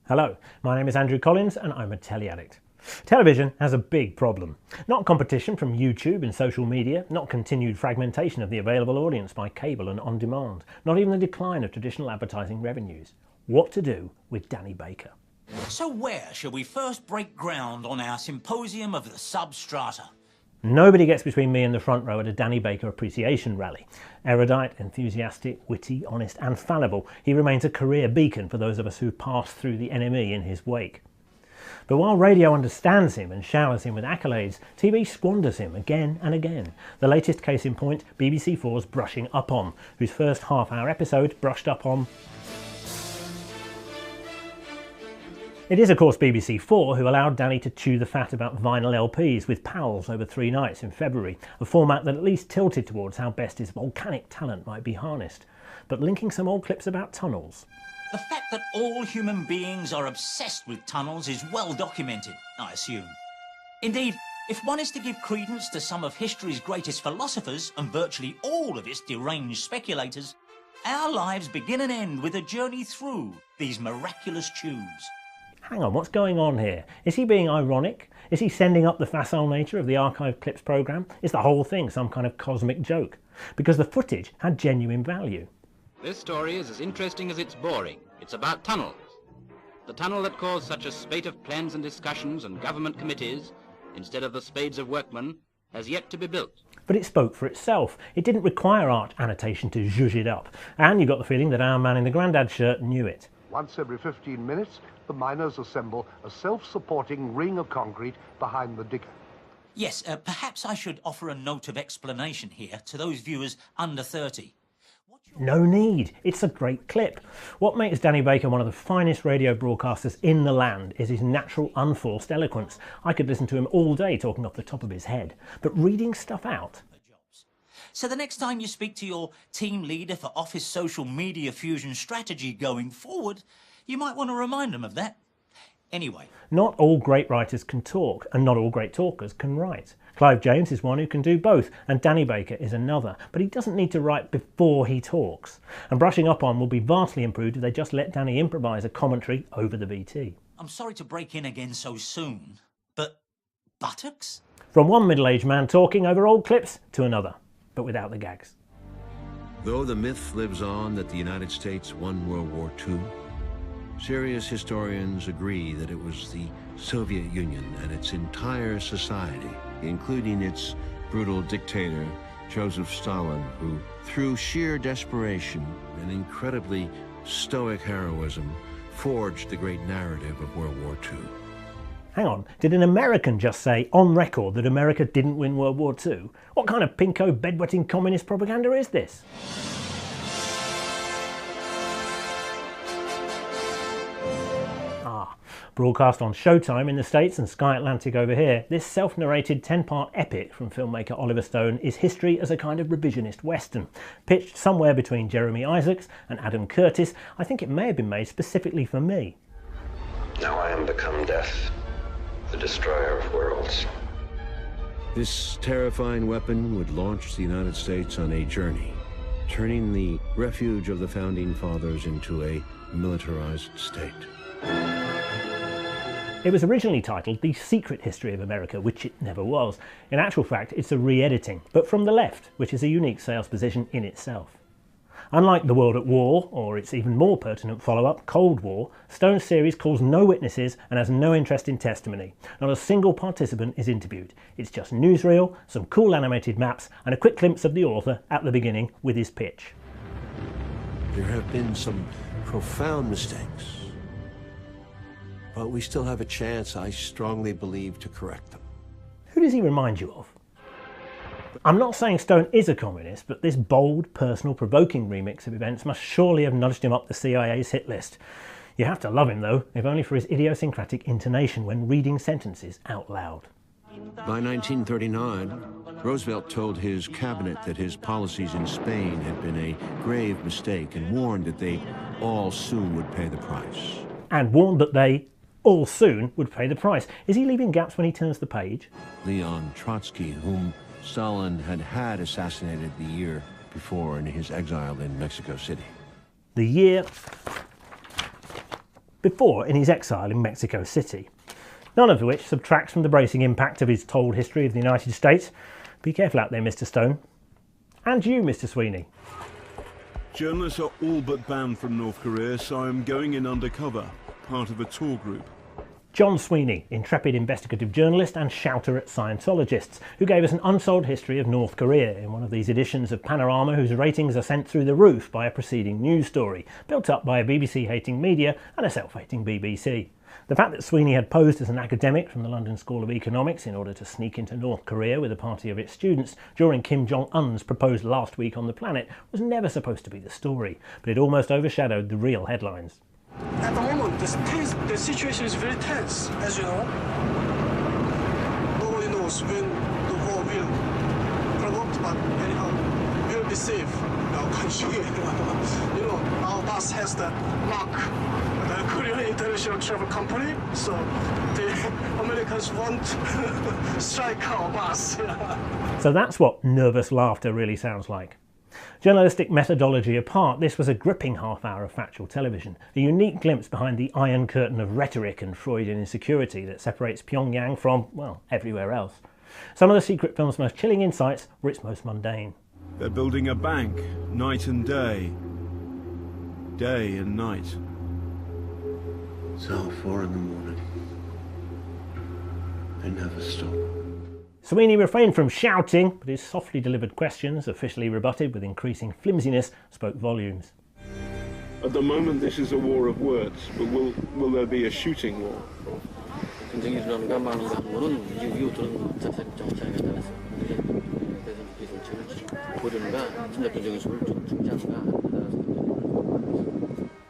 Hello, my name is Andrew Collins and I'm a telly addict. Television has a big problem. Not competition from YouTube and social media, not continued fragmentation of the available audience by cable and on demand, not even the decline of traditional advertising revenues. What to do with Danny Baker? So where shall we first break ground on our symposium of the substrata? Nobody gets between me and the front row at a Danny Baker appreciation rally. Erudite, enthusiastic, witty, honest and fallible, he remains a career beacon for those of us who pass through the enemy in his wake. But while radio understands him and showers him with accolades, TV squanders him again and again. The latest case in point, BBC 4's Brushing Up On, whose first half-hour episode brushed up on... It is of course BBC 4 who allowed Danny to chew the fat about vinyl LPs with pals over 3 nights in February, a format that at least tilted towards how best his volcanic talent might be harnessed, but linking some old clips about tunnels. The fact that all human beings are obsessed with tunnels is well documented, I assume. Indeed, if one is to give credence to some of history's greatest philosophers and virtually all of its deranged speculators, our lives begin and end with a journey through these miraculous tubes. Hang on, what's going on here? Is he being ironic? Is he sending up the facile nature of the archive clips programme? Is the whole thing some kind of cosmic joke? Because the footage had genuine value. This story is as interesting as it's boring. It's about tunnels. The tunnel that caused such a spate of plans and discussions and government committees, instead of the spades of workmen, has yet to be built. But it spoke for itself. It didn't require art annotation to zhuzh it up. And you got the feeling that our man in the grandad shirt knew it. Once every 15 minutes, the miners assemble a self-supporting ring of concrete behind the digger. Yes, perhaps I should offer a note of explanation here to those viewers under 30. No need. It's a great clip. What makes Danny Baker one of the finest radio broadcasters in the land is his natural, unforced eloquence. I could listen to him all day talking off the top of his head. But reading stuff out... So the next time you speak to your team leader for Office social media fusion strategy going forward, you might want to remind them of that. Anyway. Not all great writers can talk, and not all great talkers can write. Clive James is one who can do both, and Danny Baker is another, but he doesn't need to write before he talks. And Brushing Up On will be vastly improved if they just let Danny improvise a commentary over the BT. I'm sorry to break in again so soon, but buttocks? From one middle-aged man talking over old clips to another, but without the gags. Though the myth lives on that the United States won World War II, serious historians agree that it was the Soviet Union and its entire society, including its brutal dictator, Joseph Stalin, who, through sheer desperation and incredibly stoic heroism, forged the great narrative of World War II. Hang on, did an American just say on record that America didn't win World War II? What kind of pinko bedwetting communist propaganda is this? Broadcast on Showtime in the States and Sky Atlantic over here, this self-narrated 10-part epic from filmmaker Oliver Stone is history as a kind of revisionist western. Pitched somewhere between Jeremy Isaacs and Adam Curtis, I think it may have been made specifically for me. Now I am become death, the destroyer of worlds. This terrifying weapon would launch the United States on a journey, turning the refuge of the Founding Fathers into a militarized state. It was originally titled The Secret History of America, which it never was. In actual fact, it's a re-editing, but from the left, which is a unique sales position in itself. Unlike The World at War, or its even more pertinent follow-up, Cold War, Stone's series calls no witnesses and has no interest in testimony. Not a single participant is interviewed. It's just newsreel, some cool animated maps, and a quick glimpse of the author at the beginning with his pitch. There have been some profound mistakes, but we still have a chance, I strongly believe, to correct them. Who does he remind you of? I'm not saying Stone is a communist, but this bold, personal, provoking remix of events must surely have nudged him up the CIA's hit list. You have to love him though, if only for his idiosyncratic intonation when reading sentences out loud. By 1939, Roosevelt told his cabinet that his policies in Spain had been a grave mistake and warned that they all soon would pay the price. And warned that they all soon would pay the price. Is he leaving gaps when he turns the page? Leon Trotsky, whom Stalin had assassinated the year before in his exile in Mexico City. The year before in his exile in Mexico City. None of which subtracts from the bracing impact of his told history of the United States. Be careful out there, Mr. Stone. And you, Mr. Sweeney. Journalists are all but banned from North Korea, so I'm going in undercover, part of a tour group. John Sweeney, intrepid investigative journalist and shouter at Scientologists, who gave us an untold history of North Korea in one of these editions of Panorama whose ratings are sent through the roof by a preceding news story, built up by a BBC-hating media and a self-hating BBC. The fact that Sweeney had posed as an academic from the London School of Economics in order to sneak into North Korea with a party of its students during Kim Jong-un's proposed last week on the planet was never supposed to be the story, but it almost overshadowed the real headlines. At the moment, the situation is very tense, as you know. Nobody knows when the war will provoke, but anyhow, we'll be safe in our country. You know, our boss has the mark, the Korean International Travel Company, so the Americans won't strike our boss. So that's what nervous laughter really sounds like. Journalistic methodology apart, this was a gripping half hour of factual television, a unique glimpse behind the iron curtain of rhetoric and Freudian insecurity that separates Pyongyang from, well, everywhere else. Some of the secret film's most chilling insights were its most mundane. They're building a bank, night and day. Day and night. It's now 4 in the morning. They never stop. Sweeney refrained from shouting, but his softly delivered questions, officially rebutted with increasing flimsiness, spoke volumes. At the moment this is a war of words, but will there be a shooting war?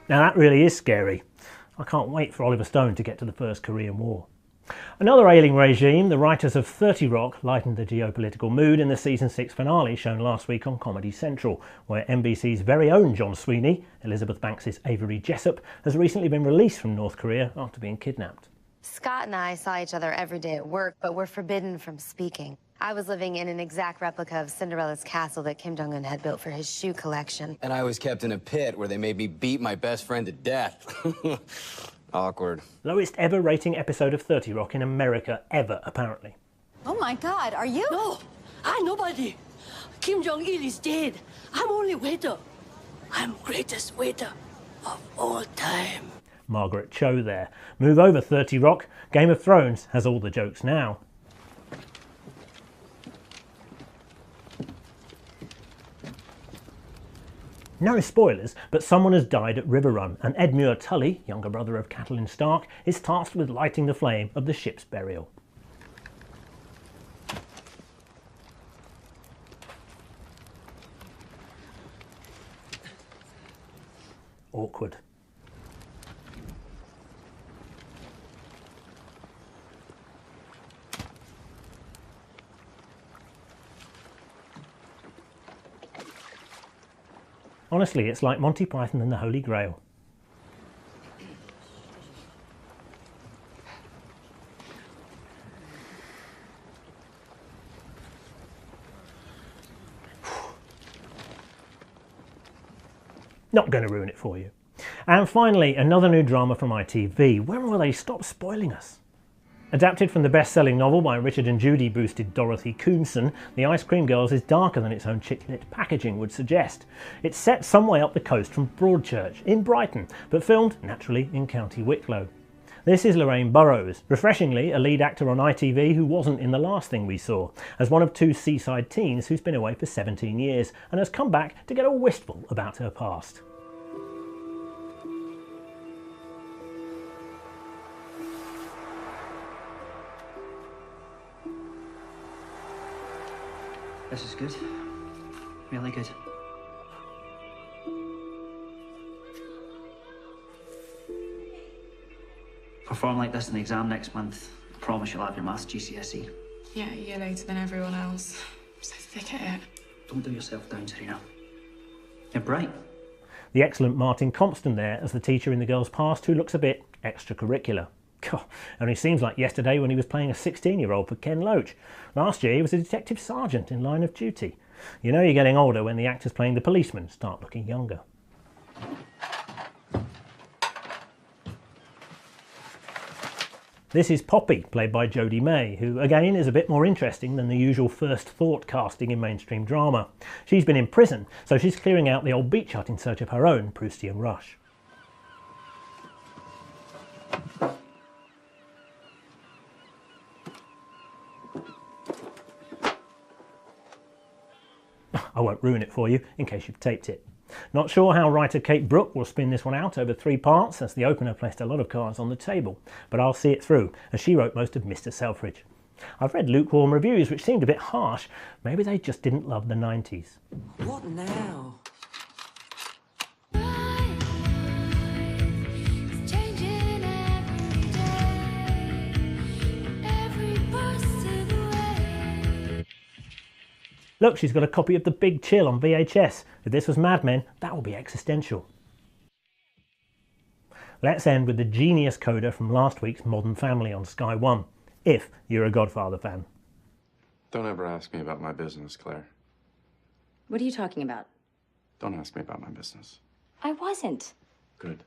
Now that really is scary. I can't wait for Oliver Stone to get to the first Korean War. Another ailing regime, the writers of 30 Rock, lightened the geopolitical mood in the season 6 finale shown last week on Comedy Central, where NBC's very own John Sweeney, Elizabeth Banks' Avery Jessup, has recently been released from North Korea after being kidnapped. Scott and I saw each other every day at work, but we're forbidden from speaking. I was living in an exact replica of Cinderella's castle that Kim Jong-un had built for his shoe collection. And I was kept in a pit where they made me beat my best friend to death. Awkward. Lowest ever rating episode of 30 Rock in America ever, apparently. Oh my God, are you? No, I'm nobody. Kim Jong-il is dead. I'm only waiter. I'm greatest waiter of all time. Margaret Cho there. Move over 30 Rock. Game of Thrones has all the jokes now. No spoilers, but someone has died at River Run, and Edmure Tully, younger brother of Catelyn Stark, is tasked with lighting the flame of the ship's burial. Awkward. Honestly, it's like Monty Python and the Holy Grail. Not going to ruin it for you. And finally, another new drama from ITV. When will they stop spoiling us? Adapted from the best-selling novel by Richard and Judy boosted Dorothy Coonson, The Ice Cream Girls is darker than its own chick-lit packaging would suggest. It's set some way up the coast from Broadchurch, in Brighton, but filmed, naturally, in County Wicklow. This is Lorraine Burrows, refreshingly a lead actor on ITV who wasn't in the last thing we saw, as one of 2 seaside teens who's been away for 17 years and has come back to get all wistful about her past. This is good. Really good. Perform like this in the exam next month. I promise you'll have your maths GCSE. Yeah, a year later than everyone else. I'm so thick at it. Don't do yourself down, Serena. You're bright. The excellent Martin Compston there as the teacher in the girl's past who looks a bit extracurricular. God, only seems like yesterday when he was playing a 16-year-old for Ken Loach. Last year he was a detective sergeant in Line of Duty. You know you're getting older when the actors playing the policeman start looking younger. This is Poppy, played by Jodie May, who again is a bit more interesting than the usual first thought casting in mainstream drama. She's been in prison, so she's clearing out the old beach hut in search of her own Proustian rush. I won't ruin it for you in case you've taped it. Not sure how writer Kate Brooke will spin this one out over 3 parts, as the opener placed a lot of cards on the table, but I'll see it through, as she wrote most of Mr. Selfridge. I've read lukewarm reviews which seemed a bit harsh. Maybe they just didn't love the 90s. What now? Look, she's got a copy of The Big Chill on VHS. If this was Mad Men, that would be existential. Let's end with the genius coda from last week's Modern Family on Sky One, if you're a Godfather fan. Don't ever ask me about my business, Claire. What are you talking about? Don't ask me about my business. I wasn't. Good.